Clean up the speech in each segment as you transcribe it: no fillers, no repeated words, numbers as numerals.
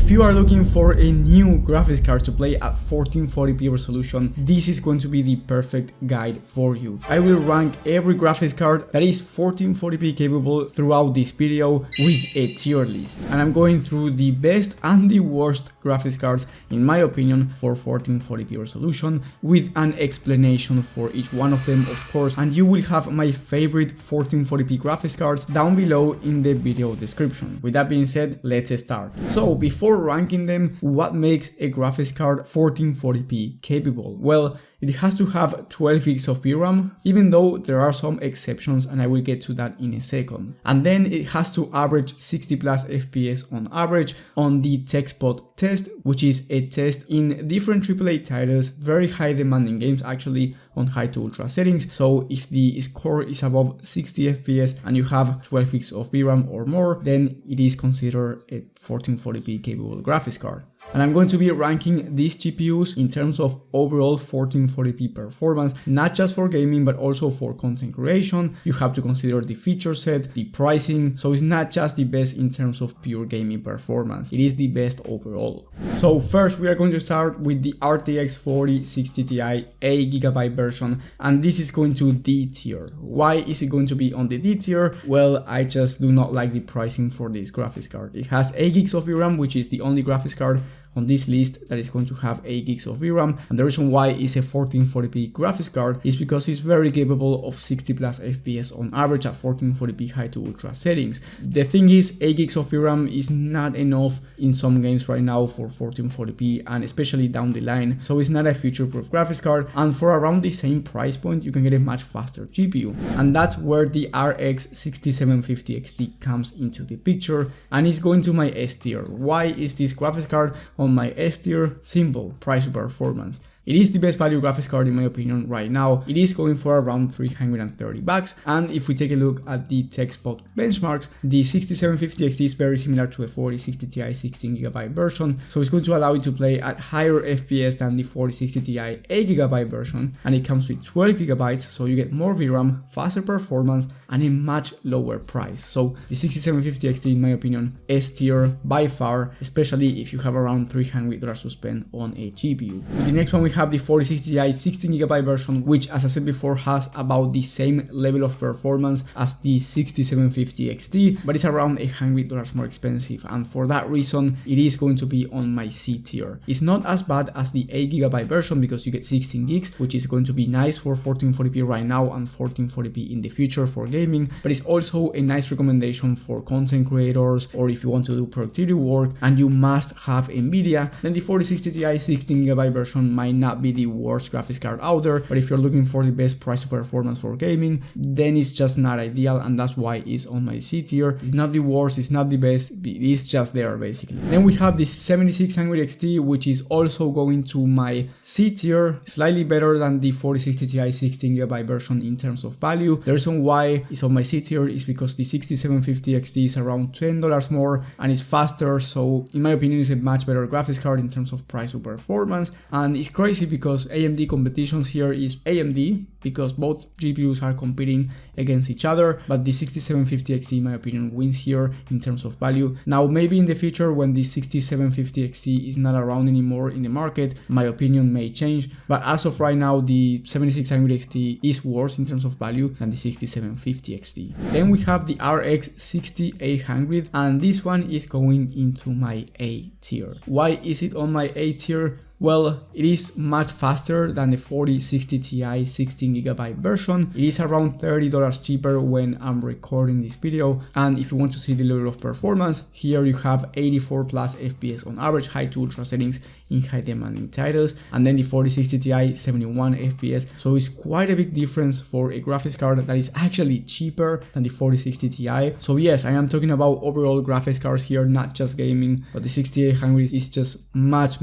If you are looking for a new graphics card to play at 1440p resolution, this is going to be the perfect guide for you. I will rank every graphics card that is 1440p capable throughout this video with a tier list. And I'm going through the best and the worst graphics cards in my opinion for 1440p resolution with an explanation for each one of them, of course, and you will have my favorite 1440p graphics cards down below in the video description. With that being said, let's start. So before ranking them, what makes a graphics card 1440p capable? Well, it has to have 12 gigs of VRAM, even though there are some exceptions and I will get to that in a second. And then it has to average 60 plus FPS on average on the TechSpot test, which is a test in different AAA titles, very high demanding games actually, on high to ultra settings. So if the score is above 60 FPS and you have 12 gigs of VRAM or more, then it is considered a 1440p capable graphics card. And I'm going to be ranking these GPUs in terms of overall 1440p performance, not just for gaming, but also for content creation. You have to consider the feature set, the pricing, so it's not just the best in terms of pure gaming performance, it is the best overall. So first we are going to start with the RTX 4060 Ti 8GB version, and this is going to D tier. Why is it going to be on the D tier? Well, I just do not like the pricing for this graphics card. It has 8 gigs of VRAM, which is the only graphics card on this list that is going to have 8 gigs of VRAM, and the reason why it's a 1440p graphics card is because it's very capable of 60 plus FPS on average at 1440p high to ultra settings. The thing is, 8 gigs of VRAM is not enough in some games right now for 1440p and especially down the line, so it's not a future-proof graphics card, and for around the same price point you can get a much faster GPU, and that's where the RX 6750 XT comes into the picture, and it's going to my S tier. Why is this graphics card on my S tier? Simple, price to performance. It is the best value graphics card in my opinion right now. It is going for around $330, and if we take a look at the TechSpot benchmarks, the 6750 XT is very similar to a 4060 Ti 16GB version, so it's going to allow you to play at higher FPS than the 4060 Ti 8GB version, and it comes with 12GB, so you get more VRAM, faster performance, and a much lower price. So the 6750 XT in my opinion, S tier by far, especially if you have around $300 to spend on a GPU. With the next one we have the 4060 Ti 16GB version, which as I said before has about the same level of performance as the 6750 XT, but it's around $100 more expensive, and for that reason it is going to be on my C tier. It's not as bad as the 8GB version because you get 16 gigs, which is going to be nice for 1440p right now and 1440p in the future for gaming, but it's also a nice recommendation for content creators or if you want to do productivity work and you must have Nvidia. Then the 4060 Ti 16GB version might not be the worst graphics card out there, but if you're looking for the best price to performance for gaming, then it's just not ideal, and that's why it's on my C tier. It's not the worst, it's not the best, it is just there basically. Then we have the 7600 XT, which is also going to my C tier, slightly better than the 4060 Ti 16GB version in terms of value. The reason why it's on my C tier is because the 6750 XT is around $10 more and it's faster, so in my opinion it's a much better graphics card in terms of price to performance. And it's crazy because AMD competitions here is AMD, because both GPUs are competing against each other, but the 6750 XT in my opinion wins here in terms of value. Now maybe in the future when the 6750 XT is not around anymore in the market, my opinion may change, but as of right now the 7600 XT is worse in terms of value than the 6750 XT. Then we have the RX 6800, and this one is going into my A tier. Why is it on my A tier? Well, it is much faster than the 4060 Ti 16GB version. It is around $30 cheaper when I'm recording this video, and if you want to see the level of performance, here you have 84 plus FPS on average high to ultra settings in high demanding titles, and then the 4060 Ti 71 FPS, so it's quite a big difference for a graphics card that is actually cheaper than the 4060 Ti. So yes, I am talking about overall graphics cards here, not just gaming, but the 6800 is just much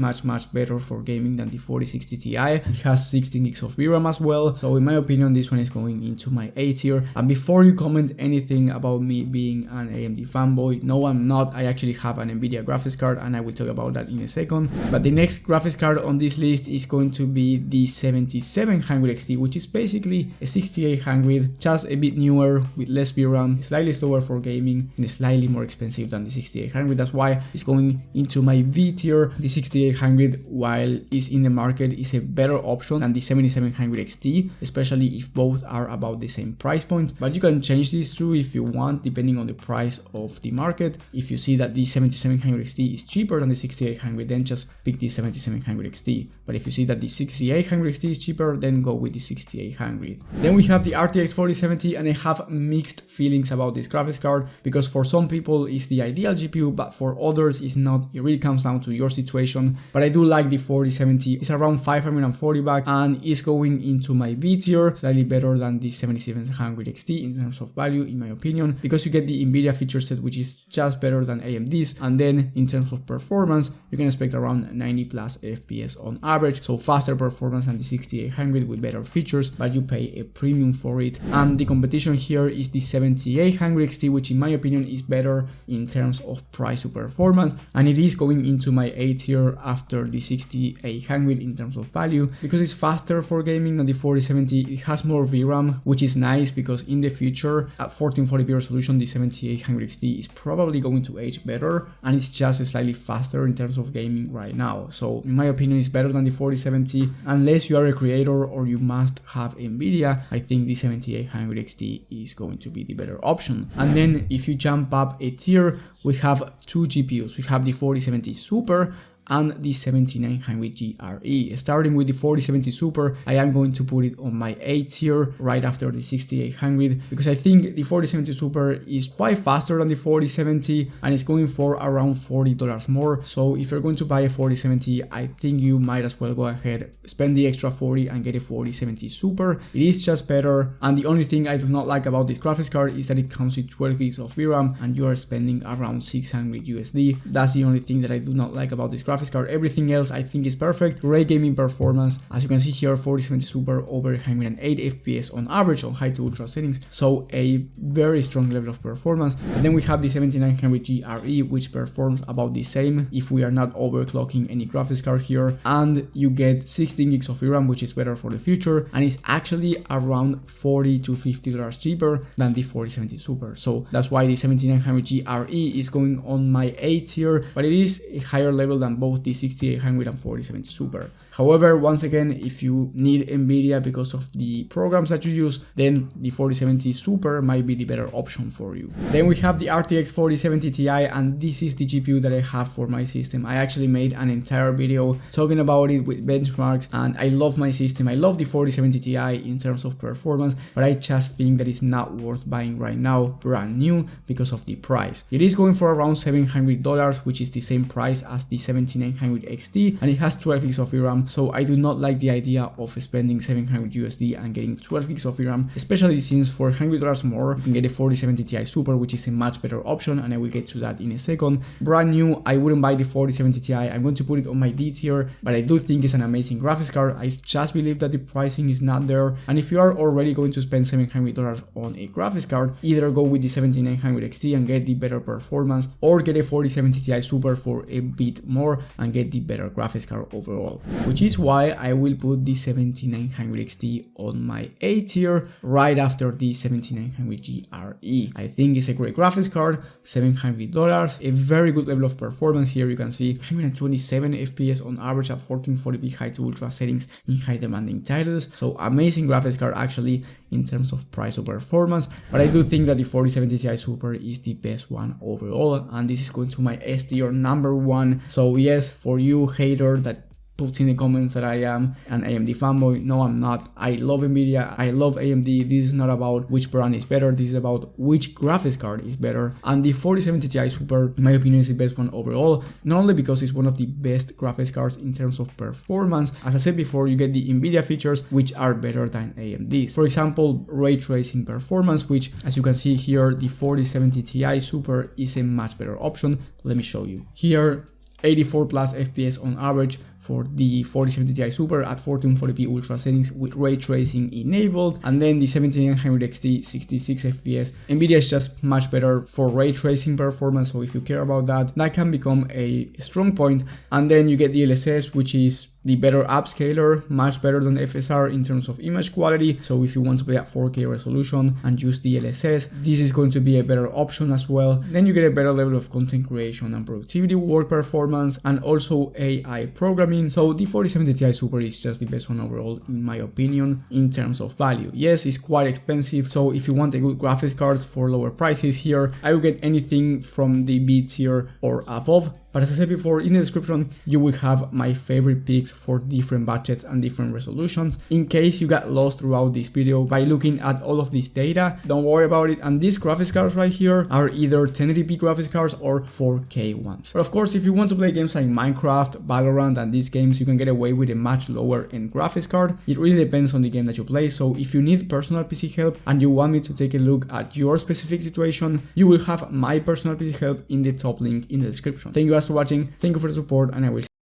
better for gaming than the 4060 Ti. It has 16 gigs of VRAM as well, so in my opinion this one is going into my A tier. And before you comment anything about me being an AMD fanboy, no I'm not. I actually have an Nvidia graphics card and I will talk about that in a second. But the next graphics card on this list is going to be the 7700 XT, which is basically a 6800, just a bit newer with less VRAM, slightly slower for gaming and slightly more expensive than the 6800. That's why it's going into my V tier. The 6800, while it's in the market, is a better option than the 7700 XT, especially if both are about the same price point. But you can change these two if you want, depending on the price of the market. If you see that the 7700 XT is cheaper than the 6800, then just pick the 7700 XT. But if you see that the 6800 XT is cheaper, then go with the 6800. Then we have the RTX 4070, and I have mixed feelings about this graphics card, because for some people it's the ideal GPU, but for others it's not. It really comes down to your situation. But I do like the 4070. It's around 540 bucks and is going into my V tier, slightly better than the 7700 XT in terms of value, in my opinion, because you get the Nvidia feature set, which is just better than AMD's. And then in terms of performance, you can expect around 90 plus FPS on average, so faster performance than the 6800 with better features, but you pay a premium for it. And the competition here is the 7800 XT, which in my opinion is better in terms of price to performance, and it is going into my A tier after the 6800 in terms of value, because it's faster for gaming than the 4070. It has more VRAM, which is nice, because in the future at 1440p resolution the 7800 XT is probably going to age better, and it's just slightly faster in terms of gaming right now. So in my opinion it's better than the 4070. Unless you are a creator or you must have Nvidia, I think the 7800 XT is going to be the better option. And then if you jump up a tier, we have two GPUs. We have the 4070 Super and the 7900 GRE. Starting with the 4070 Super, I am going to put it on my A tier right after the 6800, because I think the 4070 Super is quite faster than the 4070 and it's going for around $40 more. So if you're going to buy a 4070, I think you might as well go ahead, spend the extra 40 and get a 4070 Super. It is just better, and the only thing I do not like about this graphics card is that it comes with 12 gigs of VRAM and you are spending around 600 USD. That's the only thing that I do not like about this graphics card. Everything else I think is perfect. Great gaming performance. As you can see here, 4070 Super over 108 FPS on average on high to ultra settings, so a very strong level of performance. And then we have the 7900 GRE, which performs about the same if we are not overclocking any graphics card here, and you get 16 gigs of VRAM, which is better for the future, and it's actually around $40 to $50 cheaper than the 4070 Super. So that's why the 7900 GRE is going on my A tier, but it is a higher level than both the 6800 and 4070 Super. However, once again, if you need Nvidia because of the programs that you use, then the 4070 Super might be the better option for you. Then we have the RTX 4070 Ti, and this is the GPU that I have for my system. I actually made an entire video talking about it with benchmarks, and I love my system. I love the 4070 Ti in terms of performance, but I just think that it's not worth buying right now brand new because of the price. It is going for around $700, which is the same price as the 7900 XT, and it has 12 gigs of VRAM. So I do not like the idea of spending 700 USD and getting 12 gigs of VRAM, especially since for $100 more you can get a 4070 Ti Super, which is a much better option, and I will get to that in a second. Brand new, I wouldn't buy the 4070 Ti. I'm going to put it on my D tier, but I do think it's an amazing graphics card. I just believe that the pricing is not there, and if you are already going to spend $700 on a graphics card, either go with the 7900 XT and get the better performance, or get a 4070 Ti Super for a bit more and get the better graphics card overall, which is why I will put the 7900 XT on my A tier right after the 7900 GRE. I think it's a great graphics card, $700, a very good level of performance. Here you can see 127 FPS on average at 1440p high to ultra settings in high demanding titles, so amazing graphics card actually in terms of price or performance. But I do think that the 4070 Ti Super is the best one overall, and this is going to my S tier #1. So yes, for you hater that puts in the comments that I am an AMD fanboy, no I'm not. I love Nvidia, I love AMD. This is not about which brand is better, this is about which graphics card is better, and the 4070 Ti Super in my opinion is the best one overall, not only because it's one of the best graphics cards in terms of performance. As I said before, you get the Nvidia features which are better than AMD's. For example, ray tracing performance, which as you can see here, the 4070 Ti Super is a much better option. Let me show you. Here 84 plus FPS on average for the 4070 Ti Super at 1440p ultra settings with ray tracing enabled, and then the 7900 XT 66 FPS. Nvidia is just much better for ray tracing performance, so if you care about that, that can become a strong point. And then you get the DLSS, which is the better upscaler, much better than FSR in terms of image quality. So if you want to play at 4K resolution and use DLSS, this is going to be a better option as well. Then you get a better level of content creation and productivity, work performance, and also AI programming. So the 4070 Ti Super is just the best one overall, in my opinion, in terms of value. Yes, it's quite expensive, so if you want a good graphics card for lower prices here, I will get anything from the B tier or above. But as I said before, in the description, you will have my favorite picks for different budgets and different resolutions. In case you got lost throughout this video by looking at all of this data, don't worry about it. And these graphics cards right here are either 1080p graphics cards or 4K ones. But of course, if you want to play games like Minecraft, Valorant, and these games, you can get away with a much lower end graphics card. It really depends on the game that you play. So if you need personal PC help and you want me to take a look at your specific situation, you will have my personal PC help in the top link in the description. Thank you guys for watching, thank you for the support, and I will